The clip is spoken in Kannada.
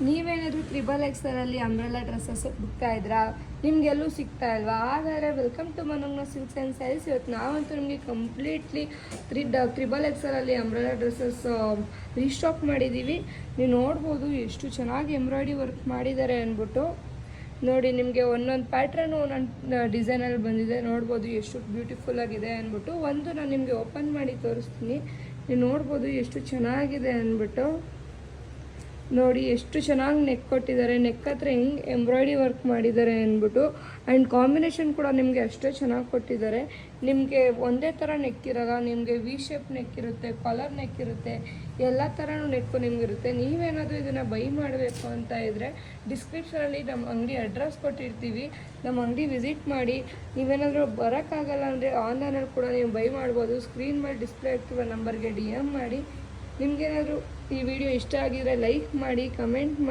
ನೀವೇನಾದರೂ XXL ಅಂಬ್ರೆಲಾ ಡ್ರೆಸ್ಸಸ್ ಹುಡುಕ್ತಾ ಇದ್ರಾ, ನಿಮಗೆಲ್ಲೂ ಸಿಗ್ತಾ ಇಲ್ವಾ? ಹಾಗಾದರೆ welcome to Manojna silks and sarees. ಇವತ್ತು ನಾವಂತೂ ನಿಮಗೆ completely XXL umbrella dresses restock ಮಾಡಿದ್ದೀವಿ. ನೀವು ನೋಡ್ಬೋದು ಎಷ್ಟು ಚೆನ್ನಾಗಿ ಎಂಬ್ರಾಯ್ಡ್ರಿ ವರ್ಕ್ ಮಾಡಿದ್ದಾರೆ ಅಂದ್ಬಿಟ್ಟು. ನೋಡಿ, ನಿಮಗೆ ಒಂದೊಂದು ಪ್ಯಾಟ್ರನ್ನು ಒಂದೊಂದು ಡಿಸೈನಲ್ಲಿ ಬಂದಿದೆ. ನೋಡ್ಬೋದು ಎಷ್ಟು ಬ್ಯೂಟಿಫುಲ್ ಆಗಿದೆ ಅಂದ್ಬಿಟ್ಟು. ಒಂದು ನಾನು ನಿಮಗೆ ಓಪನ್ ಮಾಡಿ ತೋರಿಸ್ತೀನಿ. ನೀವು ನೋಡ್ಬೋದು ಎಷ್ಟು ಚೆನ್ನಾಗಿದೆ ಅಂದ್ಬಿಟ್ಟು. ನೋಡಿ ಎಷ್ಟು ಚೆನ್ನಾಗಿ ನೆಕ್ ಕೊಟ್ಟಿದ್ದಾರೆ, ನೆಕ್ ಹತ್ರ ಹೆಂಗೆ ಎಂಬ್ರಾಯ್ಡ್ರಿ ವರ್ಕ್ ಮಾಡಿದ್ದಾರೆ ಅಂದ್ಬಿಟ್ಟು. ಆ್ಯಂಡ್ ಕಾಂಬಿನೇಷನ್ ಕೂಡ ನಿಮಗೆ ಅಷ್ಟೇ ಚೆನ್ನಾಗಿ ಕೊಟ್ಟಿದ್ದಾರೆ. ನಿಮಗೆ ಒಂದೇ ಥರ ನೆಕ್ ಇರೋಲ್ಲ, ನಿಮಗೆ ವಿ ಶೇಪ್ ನೆಕ್ ಇರುತ್ತೆ, ಕಾಲರ್ ನೆಕ್ ಇರುತ್ತೆ, ಎಲ್ಲ ಥರನೂ ನೆಕ್ಕು ನಿಮಗಿರುತ್ತೆ. ನೀವೇನಾದರೂ ಇದನ್ನು ಬೈ ಮಾಡಬೇಕು ಅಂತ ಇದ್ದರೆ ಡಿಸ್ಕ್ರಿಪ್ಷನಲ್ಲಿ ನಮ್ಮ ಅಂಗಡಿ ಅಡ್ರೆಸ್ ಕೊಟ್ಟಿರ್ತೀವಿ. ನಮ್ಮ ಅಂಗಡಿ ವಿಸಿಟ್ ಮಾಡಿ. ನೀವೇನಾದರೂ ಬರೋಕ್ಕಾಗಲ್ಲ ಅಂದರೆ ಆನ್ಲೈನಲ್ಲಿ ಕೂಡ ನೀವು ಬೈ ಮಾಡ್ಬೋದು. ಸ್ಕ್ರೀನ್ ಮೇಲೆ ಡಿಸ್ಪ್ಲೇ ಆಗ್ತಿರೋ ನಂಬರ್ಗೆ DM ಮಾಡಿ. ನಿಮಗೇನಾದರೂ ಈ ವಿಡಿಯೋ ಇಷ್ಟ ಆಗಿದರೆ ಲೈಕ್ ಮಾಡಿ, ಕಮೆಂಟ್ ಮಾಡಿ.